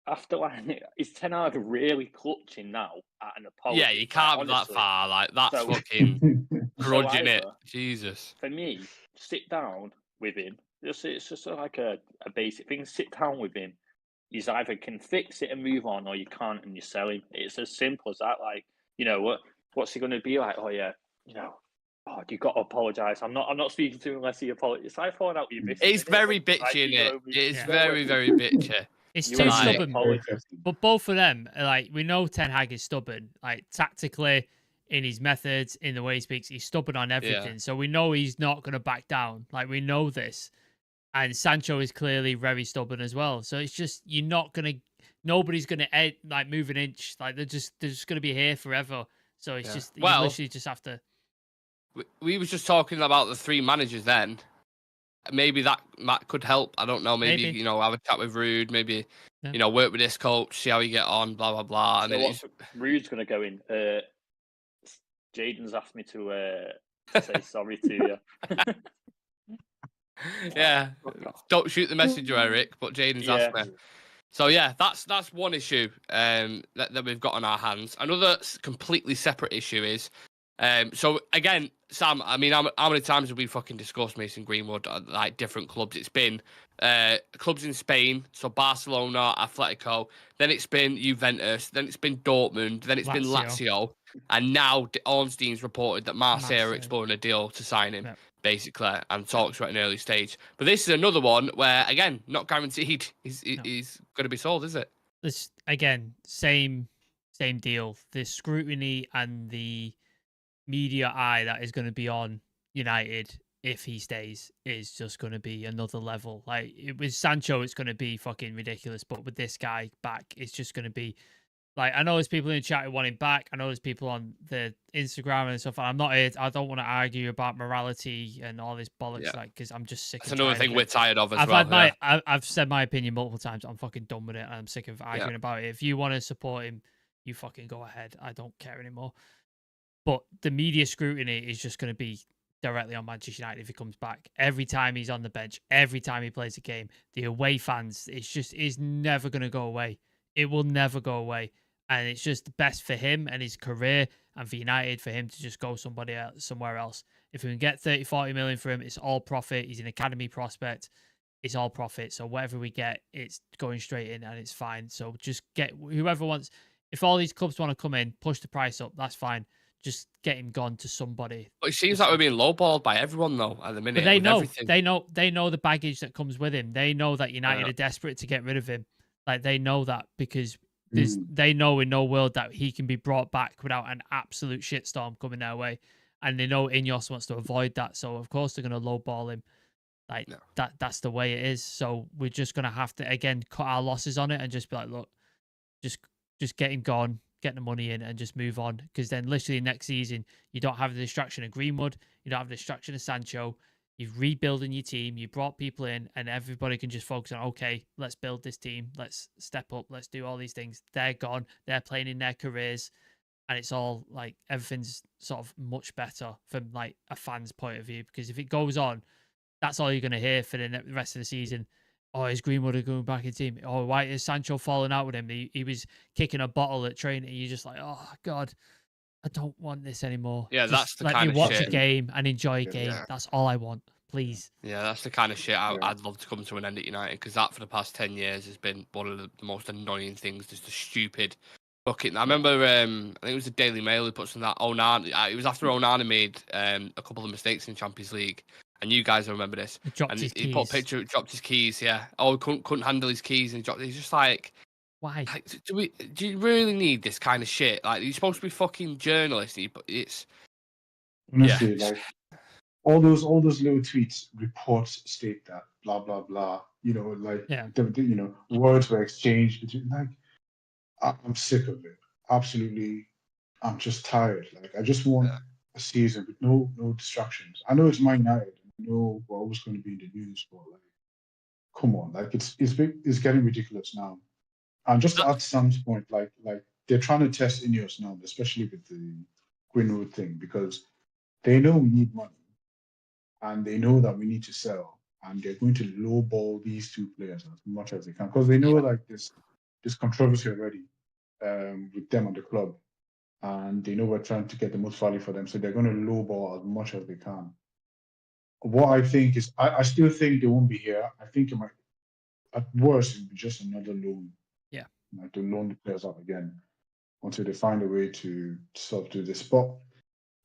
After is Ten Hag really clutching now at an apology? Yeah, you can't be that far. Like, that's fucking grudging it. Jesus. For me, sit down with him. It's just like a basic thing. Sit down with him. He's either can fix it and move on, or you can't and you sell him. It's as simple as that. Like, what's he going to be like? Oh yeah, you got to apologise. I'm not speaking to him unless he apologises. It's like falling out with your missus. It's very bitchy, innit? It's very, very bitchy. It's too stubborn. But both of them, like, we know Ten Hag is stubborn. Like, tactically, in his methods, in the way he speaks, he's stubborn on everything. So we know he's not going to back down. Like, we know this. And Sancho is clearly very stubborn as well. So it's just, you're not going to, nobody's going to, like, move an inch. Like, they're just going to be here forever. So it's just, you literally just have to. We was just talking about the three managers then. Maybe that could help. I don't know. Maybe. Have a chat with Ruud. Maybe, work with this coach, see how you get on, blah, blah, blah. So and Ruud's going to go in. Jadon's asked me to say sorry to you. Yeah. Don't shoot the messenger, Eric, but Jadon's asked me. So, yeah, that's one issue that we've got on our hands. Another completely separate issue is, so again, Sam, I mean, how many times have we fucking discussed Mason Greenwood at, like, different clubs? It's been clubs in Spain, so Barcelona, Atletico, then it's been Juventus, then it's been Dortmund, then it's been Lazio, and now Ornstein's reported that Marseille are exploring a deal to sign him, basically, and talks are at an early stage. But this is another one where, again, not guaranteed he's going to be sold, is it? This, again, same deal. The scrutiny and the media eye that is going to be on United if he stays is just going to be another level. Like, with Sancho, it's going to be fucking ridiculous, but with this guy back, it's just going to be like, I know there's people in the chat who want him back. I know there's people on the Instagram and stuff. I'm not here. I don't want to argue about morality and all this bollocks, like, because I'm just sick. That's another thing we're tired of as well. I've said my opinion multiple times. I'm fucking done with it. I'm sick of arguing about it. If you want to support him, you fucking go ahead. I don't care anymore. But the media scrutiny is just going to be directly on Manchester United if he comes back. Every time he's on the bench, every time he plays a game, the away fans, is never going to go away. It will never go away. And it's just best for him and his career and for United for him to just go somewhere else. If we can get 30, 40 million for him, it's all profit. He's an academy prospect. It's all profit. So whatever we get, it's going straight in and it's fine. So just get whoever wants. If all these clubs want to come in, push the price up, that's fine. Just get him gone to somebody. But it seems like we're being lowballed by everyone, though, at the minute. But they know the baggage that comes with him. They know that United are desperate to get rid of him. Like, they know that because they know in no world that he can be brought back without an absolute shitstorm coming their way. And they know Ineos wants to avoid that. So, of course, they're going to lowball him. Like, that's the way it is. So, we're just going to have to, again, cut our losses on it and just be like, look, just get him gone, get the money in and just move on. Because then literally next season, you don't have the distraction of Greenwood. You don't have the distraction of Sancho. You're rebuilding your team. You brought people in and everybody can just focus on, okay, let's build this team. Let's step up. Let's do all these things. They're gone. They're playing in their careers. And it's all like everything's sort of much better from like a fan's point of view. Because if it goes on, that's all you're going to hear for the rest of the season. oh, is Greenwood going back in team? Oh, why is Sancho falling out with him? He was kicking a bottle at training. You're just like, oh God, I don't want this anymore. Yeah, that's Just the let me kind of watch a shit. game and enjoy a Yeah. game. That's all I want, please. Yeah, that's the kind of shit Yeah. I'd love to come to an end at United, because that for the past 10 years has been one of the most annoying things. Just the stupid fucking. I remember, I think it was the Daily Mail who put something that Onana. It was after Onana made a couple of mistakes in Champions League, and you guys will remember this. He dropped And his he put a keys. picture, dropped his keys. Yeah. Oh, he couldn't handle his keys, and he dropped. He's just like, Why? do you really need this kind of shit? Like, you're supposed to be fucking journalist. It's Honestly, like all those little tweets, reports state that blah blah blah. You know, like Yeah. the words were exchanged between. Like, I'm sick of it. Absolutely, I'm just tired. Like, I just want a season with no distractions. I know it's Man United. I know we're always going to be in the news, but like, come on, like it's getting ridiculous now. And just to add to Sam's point, like they're trying to test Ineos now, especially with the Greenwood thing, because they know we need money and they know that we need to sell, and they're going to lowball these two players as much as they can, because they know like this controversy already with them and the club, and they know we're trying to get the most value for them, so they're going to lowball as much as they can. What I think is, I still think they won't be here. I think it might, at worst, it'll be just another loan. Yeah. Like to loan the players up again until they find a way to sort of do this. But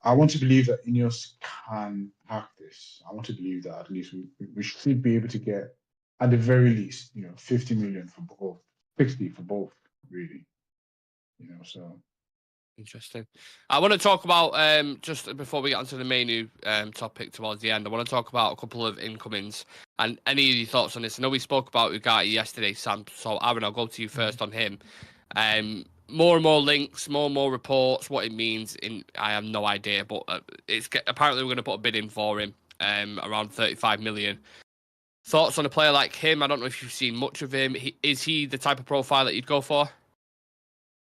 I want to believe that Ineos can hack this. I want to believe that at least we should be able to get, at the very least, 50 million for both, 60 for both, really. So. Interesting. I want to talk about, just before we get onto the main topic towards the end, I want to talk about a couple of incomings and any of your thoughts on this. I know we spoke about Ugarte yesterday, Sam, so Aaron, I'll go to you first on him. More and more links, more and more reports, what it means, I have no idea, but apparently we're going to put a bid in for him, around 35 million. Thoughts on a player like him? I don't know if you've seen much of him. Is he the type of profile that you'd go for?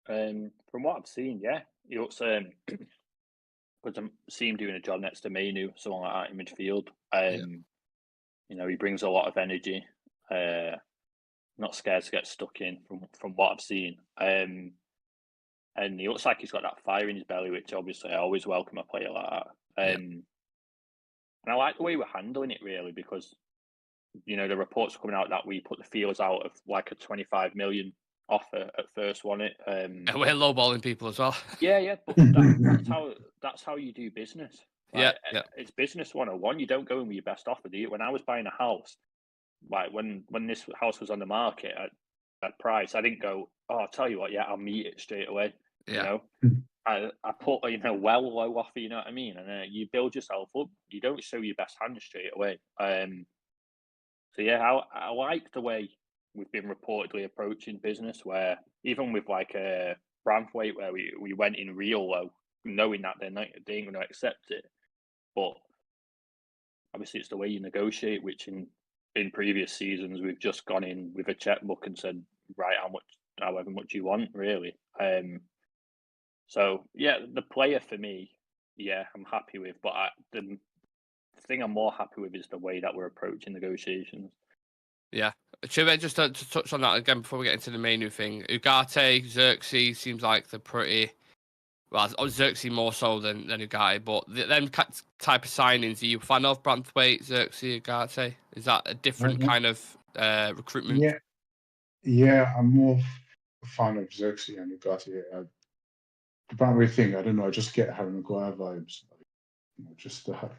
From what I've seen, yeah, he looks because I see him doing a job next to Mainu, someone like that in midfield. He brings a lot of energy. Not scared to get stuck in from what I've seen. And he looks like he's got that fire in his belly, which obviously I always welcome a player like that. And I like the way we're handling it, really, because the reports are coming out that we put the feelers out of like a 25 million offer at first, wasn't it? And we're lowballing people as well. Yeah, but that's how you do business. Like, it's business 101. You don't go in with your best offer, do you? When I was buying a house, like when this house was on the market at price, I didn't go, oh, I'll tell you what, I'll meet it straight away. Yeah. I put well low offer, you know what I mean? And you build yourself up. You don't show your best hand straight away. So yeah, I like the way we've been reportedly approaching business, where even with like a Branthwaite, where we went in real low, knowing that they ain't going to accept it. But obviously it's the way you negotiate, which in previous seasons we've just gone in with a checkbook and said, right, however much you want, really. So yeah, the player for me, I'm happy with, but the thing I'm more happy with is the way that we're approaching negotiations. Yeah. Should I just to touch on that again before we get into the main thing? Ugarte, Xerxes seems like they're pretty. Well, Xerxes more so than Ugarte, but them type of signings, are you a fan of Branthwaite, Xerxes, Ugarte? Is that a different kind of recruitment? Yeah, I'm more a fan of Xerxes and Ugarte. The Branthwaite thing, I don't know, I just get Harry Maguire vibes. Just to have,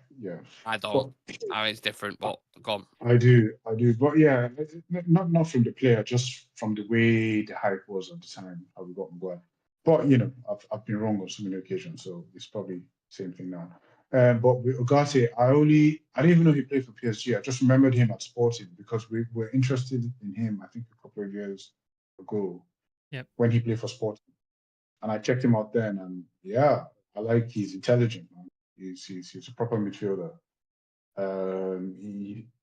I don't. I mean, it's different, but go on. I do, but yeah, not from the player, just from the way the hype was at the time, how we got Maguire. But I've been wrong on so many occasions, so it's probably the same thing now. But with Ugarte, I didn't even know he played for PSG. I just remembered him at Sporting because we were interested in him, I think, a couple of years ago. Yep. When he played for Sporting, and I checked him out then, and I like he's intelligent, man. He's a proper midfielder.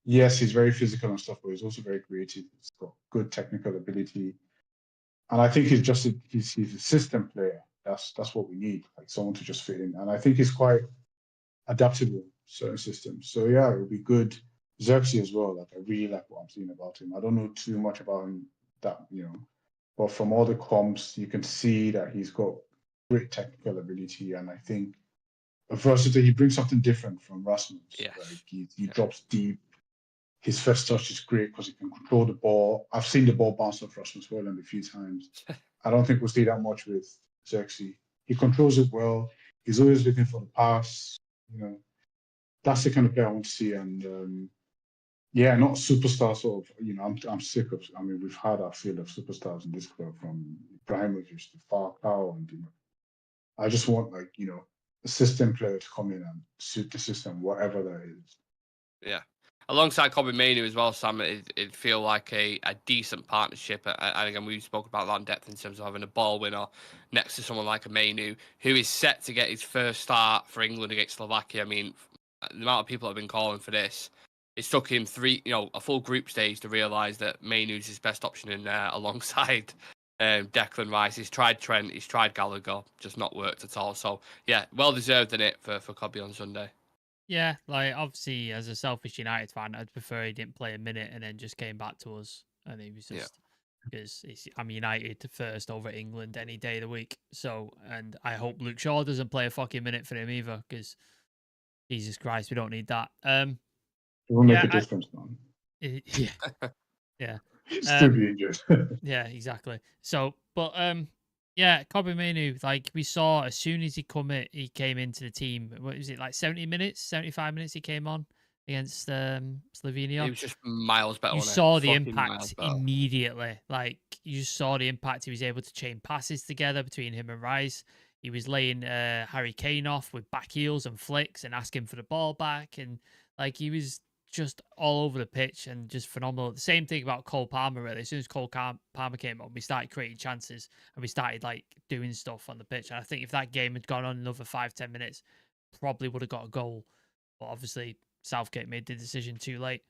He's very physical and stuff, but he's also very creative. He's got good technical ability, and I think he's a system player. That's what we need, like someone to just fit in. And I think he's quite adaptable to certain systems. So yeah, it would be good. Xerxes as well. Like I really like what I'm seeing about him. I don't know too much about him but from all the comps, you can see that he's got great technical ability, and I think a versatile. He brings something different from Rasmus. Yes. Like he drops deep. His first touch is great because he can control the ball. I've seen the ball bounce off Rasmus Hojlund a few times. I don't think we'll see that much with Xerxes. He controls it well. He's always looking for the pass. That's the kind of player I want to see. And not superstar sort of. I'm sick of. I mean, we've had our field of superstars in this club from Ibrahimovic to Falcao, and I just want a system player to come in and suit the system, whatever that is. Yeah. Alongside Kobe Mainoo as well, Sam, it'd feel like a decent partnership. And again, we spoke about that in depth in terms of having a ball winner next to someone like a Mainoo, who is set to get his first start for England against Slovakia. I mean, the amount of people have been calling for this, it's took him a full group stage to realise that Mainoo's his best option in there alongside Declan Rice. He's tried Trent, he's tried Gallagher, just not worked at all. So, yeah, well deserved in it for Kobe on Sunday. Yeah, like obviously as a selfish United fan, I'd prefer he didn't play a minute and then just came back to us. And he was just because I'm United first over England any day of the week. So, and I hope Luke Shaw doesn't play a fucking minute for him either, because Jesus Christ, we don't need that. It won't make a difference, man. Yeah. Still be injured. Yeah, exactly. So, but Kobe Mainoo, like we saw as soon as he came into the team. What was it, like 70 minutes, 75 minutes he came on against Slovenia? He was just miles better. You saw the impact immediately. Like you saw the impact. He was able to chain passes together between him and Rice. He was laying Harry Kane off with back heels and flicks and asking for the ball back, and like he was just all over the pitch and just phenomenal. The same thing about Cole Palmer, really. As soon as Cole Palmer came on, we started creating chances and we started like doing stuff on the pitch. And I think if that game had gone on another 5-10 minutes, probably would have got a goal. But obviously Southgate made the decision too late.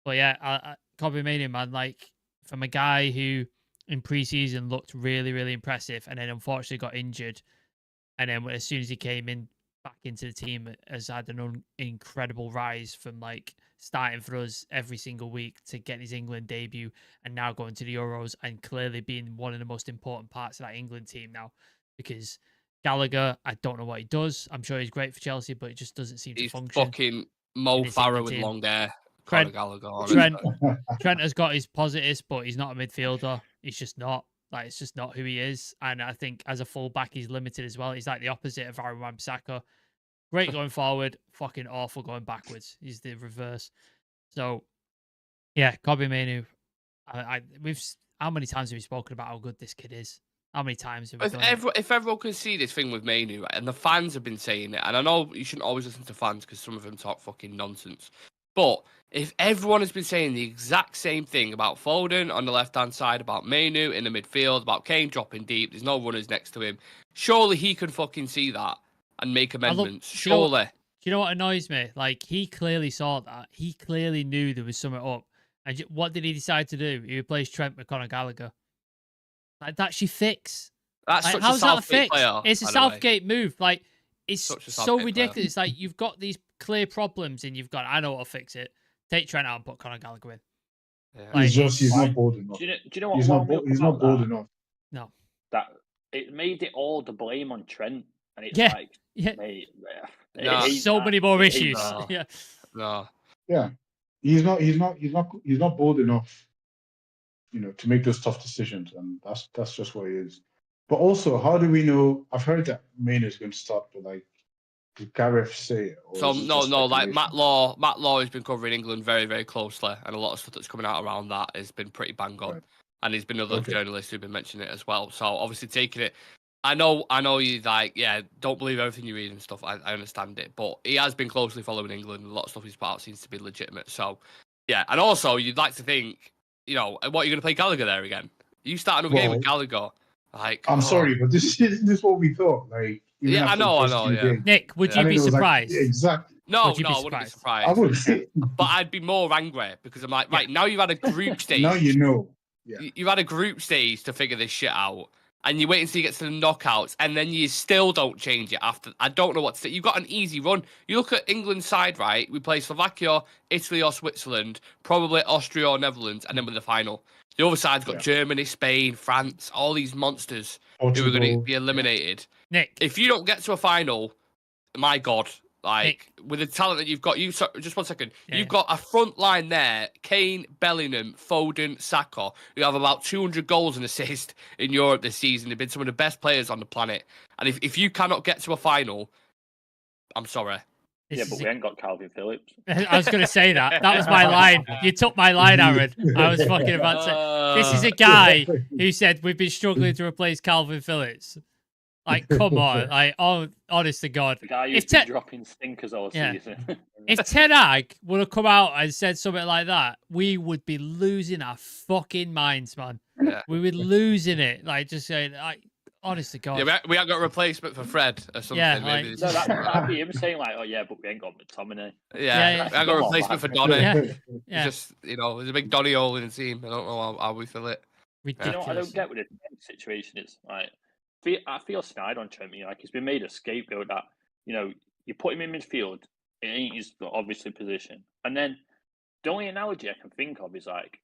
But yeah, Kobe Mainoo, man, like from a guy who in pre-season looked really, really impressive and then unfortunately got injured. And then as soon as he came in back into the team, has had an incredible rise from like starting for us every single week to get his England debut and now going to the Euros and clearly being one of the most important parts of that England team now. Because Gallagher, I don't know what he does. I'm sure he's great for Chelsea, but it just doesn't seem to function. He's fucking Mo Farah with long hair. Trent has got his positives, but he's not a midfielder. He's just not. Like, it's just not who he is. And I think as a fullback, he's limited as well. He's like the opposite of Aaron Wan-Bissaka. Great going forward, fucking awful going backwards. He's the reverse. So, yeah, Kobe Mainoo. How many times have we spoken about how good this kid is? How many times have we done it? If everyone can see this thing with Mainoo, and the fans have been saying it, and I know you shouldn't always listen to fans because some of them talk fucking nonsense, but if everyone has been saying the exact same thing about Foden on the left-hand side, about Mainoo in the midfield, about Kane dropping deep, there's no runners next to him, surely he can fucking see that and make amendments. Surely. Do you know what annoys me? Like, he clearly saw that. He clearly knew there was something up. And what did he decide to do? He replaced Trent with Conor Gallagher. Like, that's your fix. That's like, such how's a Southgate that a fix? player. It's a Southgate move. Like, it's so ridiculous. Player. It's like, you've got these clear problems and you've got, I know what'll fix it. Take Trent out and put Conor Gallagher in. Yeah. Like, he's not bold enough. Do you know what? He's not bold enough. No. That it made it all the blame on Trent, and it's like, mate, so many more issues. No. Yeah. No. Yeah, he's not bold enough, to make those tough decisions, and that's just what he is. But also, how do we know? I've heard that Mainoo is going to start, but like, did Gareth say it? So no, like Matt Law has been covering England very, very closely, and a lot of stuff that's coming out around that has been pretty bang on. Right. And there's been other journalists who've been mentioning it as well. So obviously taking it, I know you like, don't believe everything you read and stuff. I understand it, but he has been closely following England. A lot of stuff he's put out seems to be legitimate. So yeah, and also you'd like to think, what are you going to play Gallagher there again? You start another game with Gallagher. Like, I'm sorry, but this is what we thought. Like, I know. Yeah. Nick, would you be surprised? Like, exactly. No, I wouldn't be surprised. I wouldn't. But I'd be more angry because I'm like, right, now you've had a group stage. Now you know. Yeah. You've had a group stage to figure this shit out. and you wait until you get to the knockouts, and then you still don't change it after. I don't know what to say. You've got an easy run. You look at England's side, right? We play Slovakia, Italy, or Switzerland, probably Austria or Netherlands, and then with the final. The other side's got Germany, Spain, France, all these monsters Portugal, who are going to be eliminated. Nick, If you don't get to a final, my God. Like, Nick. with the talent that you've got, just 1 second. Yeah. You've got a front line there, Kane, Bellingham, Foden, Saka, who have about 200 goals and assists in Europe this season. They've been some of the best players on the planet. And if you cannot get to a final, I'm sorry. Yeah, but we ain't got Calvin Phillips. I was going to say that. That was my line. You took my line, Aaron. I was fucking about to say, this is a guy who said we've been struggling to replace Calvin Phillips. Like, come on. Like, honest to God. The guy who's been dropping stinkers all season. If Ten Hag would have come out and said something like that, we would be losing our fucking minds, man. Yeah. We would losing it. Like, just saying, like, honest to God. Yeah, we haven't got a replacement for Fred or something. Yeah, maybe. like- No, that'd be him saying like, "Oh yeah, but we ain't got McTominay." Yeah, we haven't got a replacement for Donny. Yeah. It's just, there's a big Donny hole in the team. I don't know how we fill it. Ridiculous. You know what I don't get with the situation is like, I feel snide on Trent. Like he's been made a scapegoat. That you put him in midfield, it ain't his obviously position. And then the only analogy I can think of is like,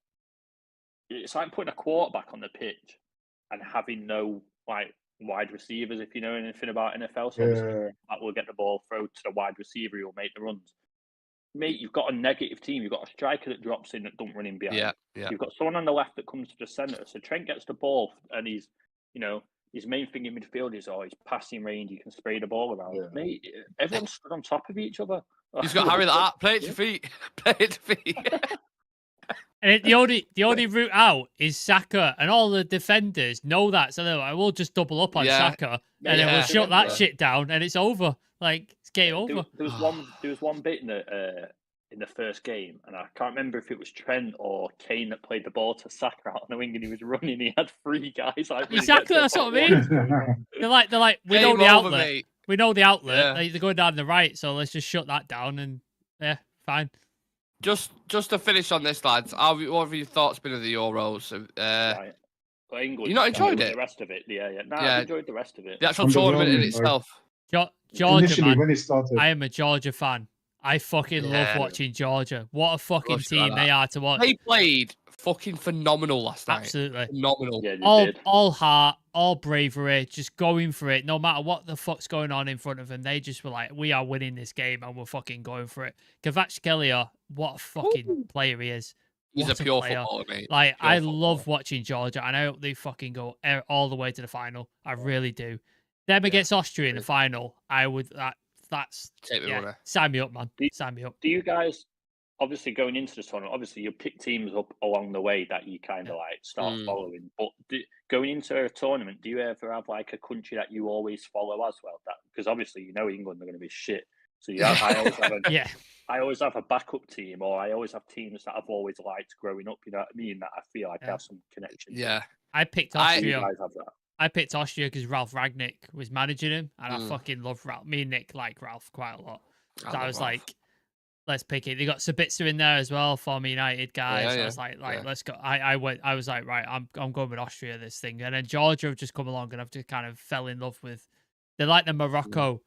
it's like putting a quarterback on the pitch and having no like wide receivers. If you know anything about NFL, so obviously that will get the ball thrown to the wide receiver who will make the runs. Mate, you've got a negative team. You've got a striker that drops in that don't run in behind. Yeah. You've got someone on the left that comes to the centre. So Trent gets the ball and he's, his main thing in midfield is his passing range. You can spray the ball around. Yeah. Mate, everyone's stood on top of each other. He's got Harry that. Play it to feet. Play it to feet. And the only route out is Saka, and all the defenders know that. So they're like, we'll just double up on Saka, and then we'll shut that shit down, and it's over. Like, it's game over. There was one bit in the first game, and I can't remember if it was Trent or Kane that played the ball to Saka out on the wing, and he was running. He had three guys. Like, Exactly, that's what I mean. They're like, we know the outlet. Mate. We know the outlet. Yeah. Like, they're going down the right, so let's just shut that down, and fine. Just to finish on this, lads, what have your thoughts been of the Euros? Right. Well, England, you not enjoyed it? The rest of it, yeah. No, I enjoyed the rest of it. The actual tournament in itself. Georgia, man. When it started, I am a Georgia fan. I fucking love watching Georgia. What a fucking team they are to watch. They played fucking phenomenal last night. Absolutely. Phenomenal. Yeah, all heart, all bravery, just going for it. No matter what the fuck's going on in front of them, they just were like, we are winning this game and we're fucking going for it. Kvaratskhelia, what a fucking player he is. He's a pure footballer, mate. Like, I love watching Georgia, and I hope they fucking go all the way to the final. I really do. Them against Austria in the final, I would... That's sign me up, man. Sign me up. Do you guys, obviously going into the tournament, obviously you pick teams up along the way that you kind of like start following. But going into a tournament, do you ever have like a country that you always follow as well? Because obviously England are going to be shit. So I always have a backup team, or I always have teams that I've always liked growing up. You know what I mean? That I feel like I have some connection. Yeah, I picked Austria. You guys have that. I picked Austria because Ralph Rangnick was managing him, and I fucking love Ralph. Me and Nick like Ralph quite a lot. So I was like, let's pick it. They got Sabitzer in there as well, former United guy. So I was like, let's go. I was like, right, I'm going with Austria this thing. And then Georgia have just come along, and I've just kind of fell in love with. They're like the Morocco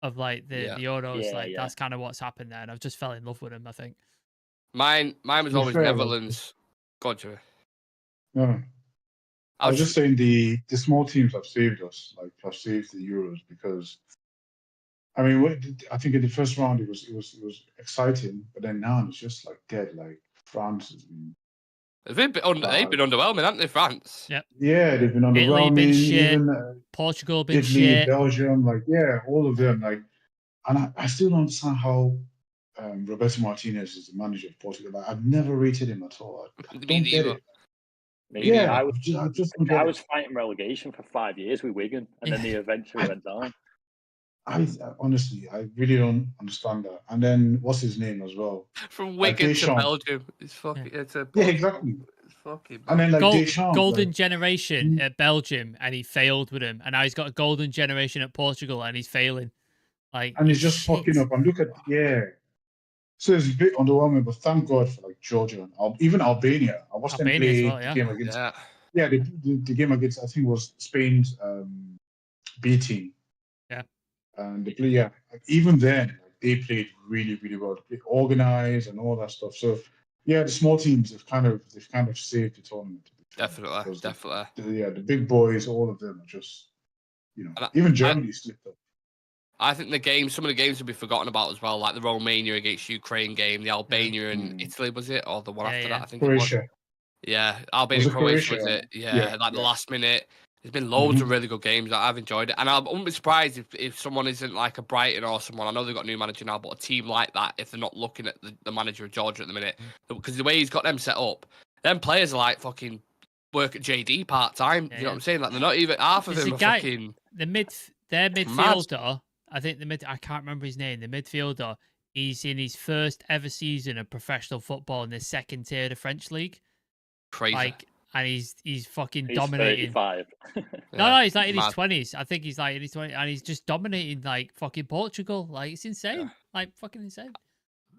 of like the Euros. That's kind of what's happened there, and I've just fell in love with them, I think. Mine was always Netherlands. Go on, Joey. No. I was just saying the small teams have saved us, like have saved the Euros, because I mean, I think in the first round it was exciting, but then now it's just like dead. Like France has been. They've been underwhelming, haven't they, France? Yep. Yeah, they've been underwhelming. Italy been shit. Even, Portugal been Italy, shit. Belgium, all of them. Like, and I still don't understand how Roberto Martinez is the manager of Portugal. Like, I've never rated him at all. I don't get it. Maybe I was fighting relegation for 5 years with Wigan, and then they eventually went down. Honestly, I really don't understand that. And then what's his name as well? From Wigan to Belgium, it's fucking. Exactly. It's fucking. And then Deschamps, golden generation at Belgium, and he failed with him, and now he's got a golden generation at Portugal, and he's failing. And he's just fucking up. And look at So it's a bit underwhelming, but thank God for like Georgia and even Albania. I watched them play game against. Yeah, the game against, I think, was Spain's B team. Yeah. And they play, yeah, even then, like, they played really, really well. They played organized and all that stuff. So, yeah, the small teams have kind of saved the tournament. Definitely. The big boys, all of them are just, And even Germany slipped up. I think some of the games will be forgotten about as well, like the Romania against Ukraine game, the Albania and Italy, was it? Or the one after that, I think Croatia. it was. Yeah, Albania, Croatia, was it? Yeah, the last minute. There's been loads of really good games that I've enjoyed it. And I wouldn't be surprised if someone isn't like a Brighton or someone, I know they've got a new manager now, but a team like that, if they're not looking at the manager of Georgia at the minute, because the way he's got them set up, them players are like fucking work at JD part-time. You know what I'm saying? Like, they're not even, half of them are fucking... Their midfielder, I think I can't remember his name, the midfielder, he's in his first ever season of professional football in the second tier of the French league. Crazy. And he's fucking He's dominating. 35. No, he's like in his 20s. I think he's like in his 20s, and he's just dominating like fucking Portugal. Like, it's insane. Like, fucking insane.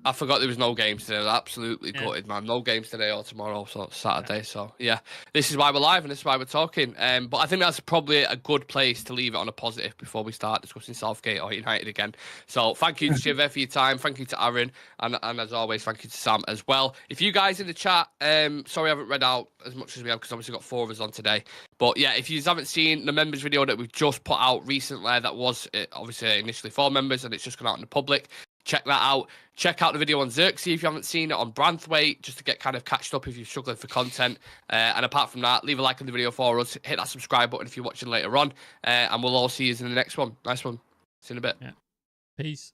I forgot there was no games today. I was absolutely gutted, man. No games today or tomorrow, so it's Saturday. So, yeah, this is why we're live and this is why we're talking. But I think that's probably a good place to leave it on a positive before we start discussing Southgate or United again. So, thank you to Civir for your time. Thank you to Aaron. And as always, thank you to Sam as well. If you guys in the chat, sorry I haven't read out as much as we have because obviously got 4 of us on today. But, yeah, if you haven't seen the members video that we've just put out recently, that was obviously initially 4 members and it's just gone out in the public. Check that out. Check out the video on Xerxes if you haven't seen it, on Branthwaite, just to get kind of catched up if you're struggling for content. And apart from that, leave a like on the video for us. Hit that subscribe button if you're watching later on. And we'll all see you in the next one. Nice one. See you in a bit. Yeah. Peace.